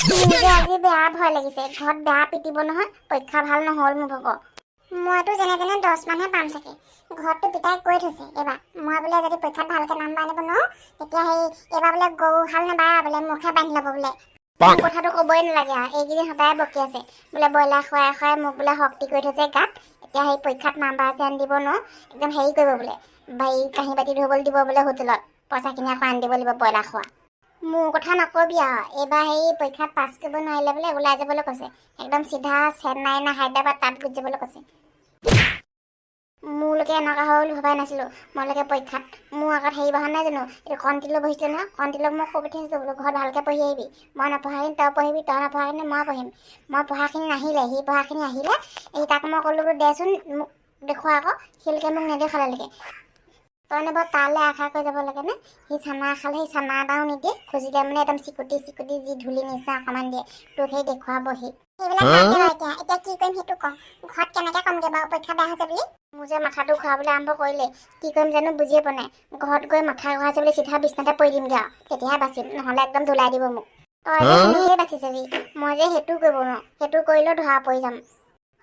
নিজে আজি বেয়া ভয় লাগিছে ঘৰত বেয়া পিটিব নহয় পৰীক্ষা ভাল নহ'ল মোৰ ভাগ মইতো যেনে তেনে 10 মানহে পাম চাগে ঘৰতো পিতাই কৈ থৈছে এবাৰ মই বোলে যদি পৰীক্ষাত ভালকে নাম্বাৰ আনিব নোৱাৰো তেতিয়া সেই এবাৰ বোলে গৰু হাল নাবায় বোলে মুখে বান্ধি ল'ব বোলে কথাটো ক'বই নালাগে আৰু এইকেইদিন সদায় বকি আছে বোলে ব্ৰইলাৰ খুৱাই খুৱাই মোক বোলে শক্তি কৰি থৈছে গাত এতিয়া সেই পৰীক্ষাত নাম্বাৰ যে আনি দিব নোৱাৰো একদম হেৰি কৰিব বোলে ভাই কাঁহী বাতি ধুবলৈ দিব বোলে হোটেলত পইচাখিনি আকৌ আনি দিব লাগিব ব্ৰইলাৰ খোৱা মোৰ কথা নকবি আৰু এইবাৰ সেই পৰীক্ষাত পাছ কৰিব নোৱাৰিলে বোলে ওলাই যাবলৈ কৈছে একদম চিধা চেন্নাই না হায়দৰাবাদ তাত গুচি যাবলৈ কৈছে মোৰলৈকে এনেকুৱা হয় বুলি ভবাই নাছিলোঁ মোৰলৈকে পৰীক্ষাত মোৰ আগত হেৰি বহা নাই জানো এইটো কণ্টিলৈ বহিছিলে নহয় কণ্টিলক মই কৈ পঠিয়াইছিলোঁ বোলো ঘৰত ভালকৈ পঢ়ি আহিবি মই নপঢ়াখিনি তই পঢ়িবি তই নপঢ়াখিনি মই পঢ়িম মই পঢ়াখিনি নাহিলে সি পঢ়াখিনি আহিলে এই তাক মই ক'লোঁ বোলো দেচোন মোক দেখুওৱা আকৌ শিলকে মোক নেদেখালেকে তই নেবাৰ তালৈ আশা কৰি যাব লাগে নে সি চানা খালে সি চানা এটাও নিদিয়ে খুজিলে মানে একদম চিকুটি চিকুটি যি ধূলি নিচিনা অকণমান দিয়ে তোক সেই দেখুৱাবহি সেইবিলাক এতিয়া কি কৰিম সেইটো কওঁ ঘৰত কেনেকৈ কমগৈ বাৰু পৰীক্ষা বেয়া হৈছে বুলি মোৰ যে মাথাটো ঘূৰাবলৈ আৰম্ভ কৰিলে কি কৰিম জানো বুজিয়ে পোৱা নাই ঘৰত গৈ মাথা ঘূৰাইছে বুলি চিধা বিছনাতে পৰি দিমগৈ আৰু তেতিয়াহে বাচিম নহ'লে একদম ধুলাই দিব মোক তই যে সেনেকৈয়ে বাচি যাবি মই যে সেইটো কৰিব নোৱাৰোঁ সেইটো কৰিলেও ধৰা পৰি যাম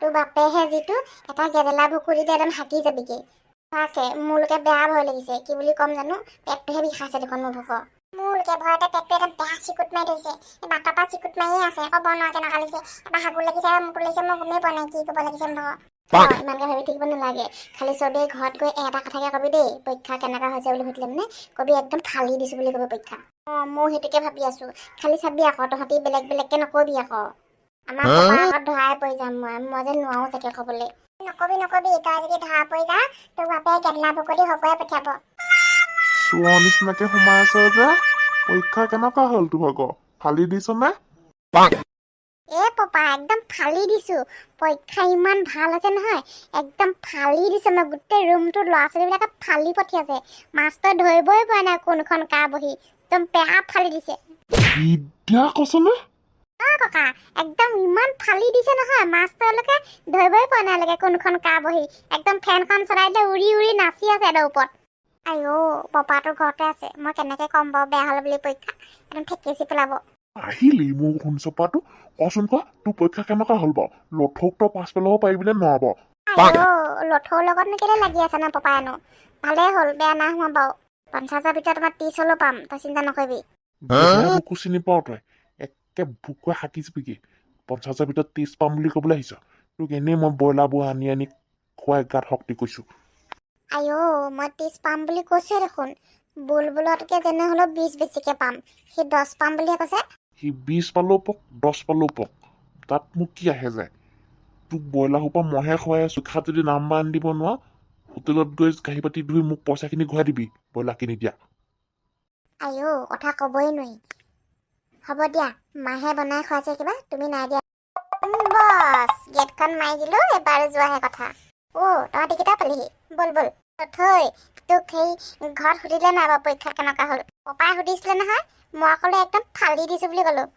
তোৰ বাপেহে যিটো এটা গেদেলা ভুকুৰিতে একদম হাকি যাবিগৈ তাকে মোৰলৈকে বেয়া ভয় লাগিছে কি বুলি ক'ম জানো পেটটোহে বিষাইছে দেখোন মোৰ ভোকৰ মোৰলৈকে ভয়তে পেটটো একদম বেয়া চিকুট মাৰি ধৰিছে বাটৰ পৰা চিকুট মাৰিয়ে আছে ক'ব নোৱাৰা কেনেকুৱা লাগিছে এবাৰ হাগু লাগিছে আৰু মুকু লাগিছে মই গমেই পোৱা নাই কি ক'ব লাগিছে মোৰ ইমানকৈ ভাবি থাকিব নালাগে খালি চবেই ঘৰত গৈ এটা কথাকে কবি দেই পৰীক্ষা কেনেকুৱা হৈছে বুলি সুধিলে মানে কবি একদম ফালি দিছোঁ বুলি কবি পৰীক্ষা মই সেইটোকে ভাবি আছোঁ খালি চাবি আকৌ তহঁতি বেলেগ বেলেগকৈ নকবি আকৌ আমাৰ পপাৰ আগত ধৰাই পৰি যাম মই যে নোৱাৰো চাগে ক'বলৈ নকবি তই যদি ধৰা পৰি যা তোৰ বাপে কেটলা বুকলি হকুৱাই পঠিয়াব চোৱা নিচিনাকে সোমাই আছে যে পৰীক্ষা কেনেকুৱা হ'ল তোৰ ভাগ ফালি দিছ নে এ পপা একদম ফালি দিছোঁ পৰীক্ষা ইমান ভাল হৈছে নহয় একদম ফালি দিছোঁ মই গোটেই ৰুমটোৰ ল'ৰা ছোৱালীবিলাকে ফালি পঠিয়াইছে মাষ্টৰে ধৰিবই পৰা নাই কোনখন কাৰ বহি একদম বেয়া ফালি দিছে বিদ্যা কৈছনে ককা একদম ইমান ফালি দিছে নহয় মাষ্টৰলৈকে ধৰিবই পৰা নালাগে কোনখন কাৰ বহি একদম ফেনখন চলাই দিলে উৰি উৰি নাচি আছে একদম ওপৰত আইঅ পপাটো ঘৰতে আছে মই কেনেকৈ ক'ম বাৰু বেয়া হ'ল বুলি পৰীক্ষা একদম ঠেকেচি পেলাব আহিলি মোৰ শুনচপাটো কচোন ক তোৰ পৰীক্ষা কেনেকুৱা হ'ল বাৰু লঠৌক তই পাছ পেলাব পাৰিবি নে নোৱাৰ লঠৌৰ লগত কেলে লাগি আছে ন পপাইনো ভালেই হ'ল বেয়া নাই হোৱা বাৰু 50,000 ভিতৰত তোমাৰ 30 হ'লেও পাম তই চিন্তা নকৰিবি বুকু চিনি পাওঁ তই একে বুকুৱে হাকি যাবিগে 50,000 ভিতৰত 30 পাম বুলি ক'বলৈ আহিছ তোক এনেই মই ব্ৰইলাৰবোৰ আনি আনি খুৱাই গাত শক্তি কৈছোঁ আইঅ মই 30 পাম বুলি কৈছোৱে দেখোন বুলবুলতকে যেনে হ'লেও 20 বেছিকে পাম সি 10 পাম বুলিহে কৈছে সি 20 পালেও পক 10 পালেও পক তাত মোক কি আহে যায় তোক ব্ৰইলাৰ সোপা মহে খুৱাই আছোঁ খাত যদি নাম্বাৰ আনি দিব নোৱাৰ হোটেলত গৈ কাঁহী বাতি ধুই মোক পইচাখিনি ঘূৰাই দিবি ব্ৰইলাৰ কিনি দিয়া আইঅ কথা ক'বই নোৱাৰি হ'ব দিয়া মাহে বনাই খুৱাইছে কিবা তুমি নাই দিয়া বছ গেটখন মাৰি দিলোঁ এবাৰ যোৱাহে কথা তহঁতি কেইটা পালিহি বল থৈ তোক সেই ঘৰত সুধিলে নাই বাৰু পৰীক্ষা কেনেকুৱা হ'ল পপাই সুধিছিলে নহয় মই ক'লে একদম ফালি দিছোঁ বুলি ক'লোঁ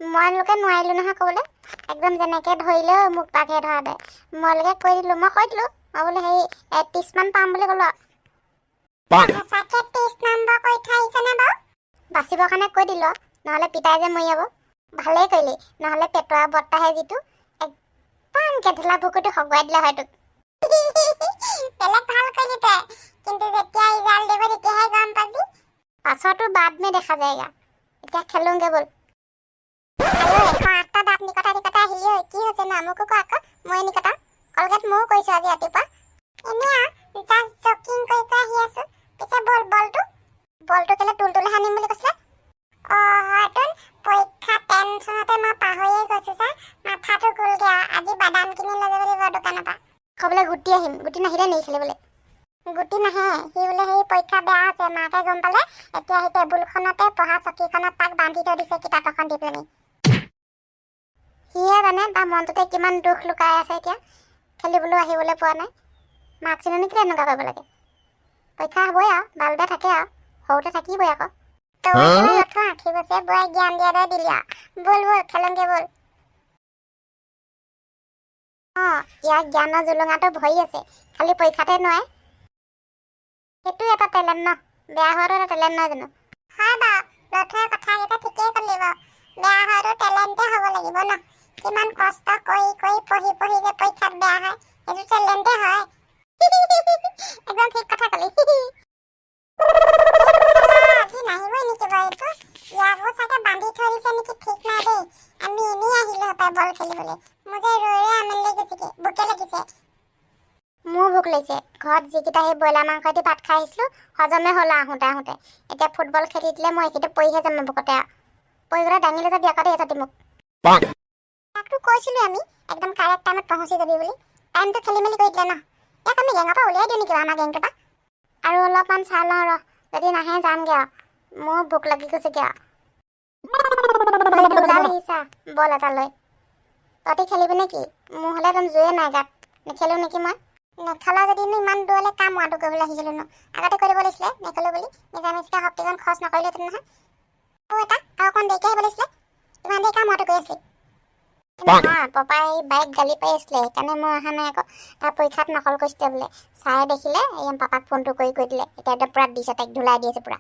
মই লোকে নোৱাৰিলোঁ নহয় ক'বলৈ একদম যেনেকৈ ধৰিলেও মোক তাকহে ধৰা দে মই কৈ দিলোঁ মই বোলো সেই 30 মান পাম বুলি ক'লোঁ সঁচাকৈ 30 নম্বৰ কৰি থৈ আহিছেনে বাৰু বাচিবৰ কাৰণে কৈ দিলোঁ নহ'লে পিতাই যে মৰি যাব ভালেই কৰিলি নহ'লে পেটুৱা বৰ্তাহে যিটো একদম গেধলা বুকুটো হগুৱাই দিলে হয় তোক বেলেগ ভাল কৰিলি তই কিন্তু যেতিয়া ৰিজাল্ট দিব তেতিয়াহে গম পাবি পাছতো বাদ মে দেখা যায়গা এতিয়া খেলোঁগে ব'ল 108টা দাঁত নিকটা আহিলি কি হৈছে না মোকো কোৱা আকৌ মই নিকটা কলগেট ময়ো কৰিছোঁ আজি ৰাতিপুৱা এনেই জাষ্ট জকিং কৰি আহি আছোঁ পিছে বলটো কেলে তুলতুলে সানিম বুলি কৈছিলে হয়তো পৰীক্ষা টেনশ্যনতে মই পাহৰিয়ে গৈছোঁ যে মাথাটো গ'লগৈ আজি বাদাম কিনি লৈ যাব লাগিব দোকানৰ পৰা খাবলৈ গুটি আহিম গুটি নাহিলে নেকি খেলিবলৈ গুটি নাহে সি বোলে সেই পৰীক্ষা বেয়া আছে মাকে গম পালে এতিয়া সেই টেবুলখনতে পঢ়া চকীখনত তাক বান্ধি থৈ দিছে কিতাপ এখন দি পেলাই সিহে জানে তাৰ মনটোতে কিমান দুখ লুকাই আছে এতিয়া খেলিবলৈ আহিবলৈ পোৱা নাই মাক চিননি কেলৈ এনেকুৱা কৰিব লাগে পৰীক্ষা হ'বই আৰু বালতে থাকে আৰু সৰুতে থাকিবই আকৌ আঁঠি বছৰে বৈ জ্ঞান দিয়া দৰে দিলি বল খেলোঁগে বল ইয়াৰ জ্ঞানৰ জুলুঙাটো ভৰি আছে খালি পৰীক্ষাতে নোৱাৰে সেইটো এটা টেলেণ্ট ন বেয়া হোৱাটো এটা টেলেণ্ট নহয় জানো হয় বাৰু লঠুৱে কথাকেইটা ঠিকেই ক'লি বাৰু বেয়া হয়তো টেলেণ্টে হ'ব লাগিব ন কিমান কষ্ট কৰি পঢ়ি যে পৰীক্ষাত বেয়া হয় এইটো টেলেণ্টে হয় একদম ঠিক কথা ক'লি আজি নাহিবই নেকি বাৰু এইটো ইয়াকো চাগে বান্ধি থৈ দিছে নেকি ঠিক নাই দেই আমি এনেই আহিলো হপাই বল খেলিবলৈ মোৰ যে ৰৈ আমনি লাগিছেগে ভোকে লাগিছে মোৰ ভোক লাগিছে ঘৰত যিকেইটা সেই ব্ৰইলাৰ মাংস দি ভাত খাই আহিছিলোঁ হজমে হ'ল আহোঁতে এতিয়া ফুটবল খেলি দিলে মই এইকেইটা পৰিহে যাম ভোকতে পৰি গ'লে দাঙি লৈ যাবি আকৌ দেই তহঁতি মোক তাকতো কৈছিলোঁ আমি একদম কাৰেক্ট টাইমত পहुঁচি যাবি বুলি টাইমটো খেলি মেলি কৰি দিলে ন ইয়াক আমি গেঙৰ পৰা উলিয়াই দিওঁ নেকি আমাৰ গেংটোৰ পৰা আৰু অলপমান চাই লওঁ ৰ যদি নাহে যামগৈ আৰু মোৰ ভোক লাগি গৈছেগৈ আৰু আহিছা বল এটা লৈ তহঁতি খেলিবি নেকি মোৰ হ'লে একদম জোৰে নাই গাত নেখেলোঁ নেকি মই নেখেলা যদিনো ইমান দূৰলৈ কাম মোৱাটো কৰিবলৈ আহিছিলোঁ ন আগতে কৰিব লাগিছিলে নেখেলোঁ বুলি নিজামিচিকৈ শক্তিকণ খৰচ নকৰিলেহেঁতেন নহয় এটা আৰু অকণ দেৰিকৈ আহিব লাগিছিলে ইমান দেৰি কাম মোৱাটো কৰি আছিলি পাপাই বাইক গালি পাৰি আছিলে সেইকাৰণে মই অহা নাই আকৌ তাৰ পৰীক্ষাত নকল কৰিছিলে বোলে চাৰে দেখিলে পাপাক ফোনটো কৰি দিলে এতিয়া একদম পূৰা দিছে তাইক ধুলাই দি আছে পূৰা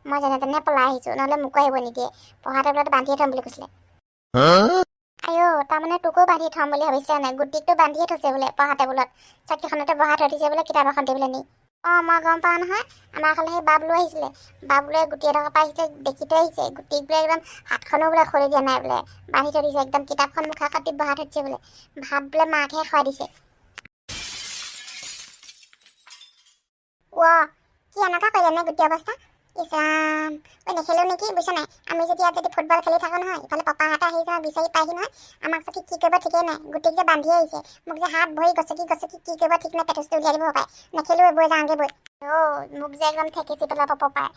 মই যেনে তেনে পলাই আহিছোঁ নহ'লে মোকো আহিব নিদিয়ে পঢ়া টেবুলত বান্ধিয়ে থ'ম বুলি কৈছিলে আইঅ তাৰমানে তোকো বান্ধি থ'ম বুলি ভাবিছিলে নাই গুটিকটো বান্ধিয়ে থৈছে বোলে পঢ়া টেবুলত চকীখনতে বহাই থৈ দিছে বোলে কিতাপ এখন টেবুলত নি মই গম পাওঁ নহয় আমাৰ ফালে সেই বাবলু আহিছিলে বাবলুৱে গুটি এটকা পাই আহিছিলে দেখি থৈ আহিছে গুটিক বোলে একদম হাতখনো বোলে খৰি দিয়া নাই বোলে বান্ধি থৈ দিছে একদম কিতাপখন মুখা কাটি বহাই থৈ দিছে বোলে ভাত বোলে মাকহে খুৱাই দিছে কি এনেকুৱা কৰিলে নে গোটেই অৱস্থা ইছৰাম নেখেলোঁ নেকি বুজিছ নাই আমি যদি ইয়াত যদি ফুটবল খেলি থাকোঁ নহয় ইফালে পাপাহঁতে আহি যাওঁ বিচাৰি পাইহি নহয় আমাক চাগে কি কৰিব ঠিকেই নাই গোটেই যে বান্ধি আহিছে মোক যে হাত ভৰি গছকি কি কৰিব ঠিক নাই পেটুচটো উলিয়াই দিব পাৰে নেখেলোঁ বৈ যাওঁগৈ বৈ মোক যে একদম ঠেকিচি পেলাব পাপাই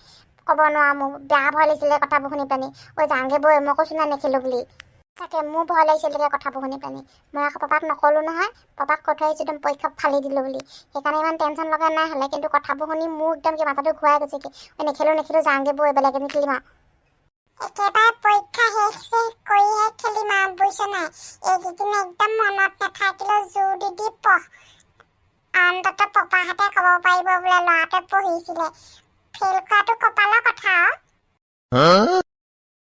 ক'ব নোৱাৰো মোক বেয়া ভয় লাগিছিলে কথাবোৰ শুনি পানি যাওঁগৈ বৈ মই কৈছোঁ নাই নেখেলোঁ বুলি তাকে মোৰ ভয় লাগিছিলে তেতিয়া কথাবোৰ শুনি পানি মই আকৌ পাপাক নক'লোঁ নহয় পাপাক কৈ থৈ আহিছোঁ একদম পৰীক্ষা ফালি দিলোঁ বুলি সেইকাৰণে ইমান টেনশ্যন লগা নাই হ'লে কিন্তু কথাবোৰ শুনি মোৰ একদম কি মাথাটো ঘূৰাই গৈছে কি নেখেলোঁ যাওঁগৈ বৈ বেলেগ এদিন খেলিম আৰু একেবাৰে পৰীক্ষা শেষ কৰিহে খেলিম আৰু বুজিছ নাই এইকেইদিন একদম মনত নাথাকিলেও জোৰ দি পঢ় অন্ততঃ পাপাহঁতে ক'ব পাৰিব বোলে ল'ৰাটোৱে পঢ়িছিলে ফেইল কৰাটো কপালৰ কথা আৰু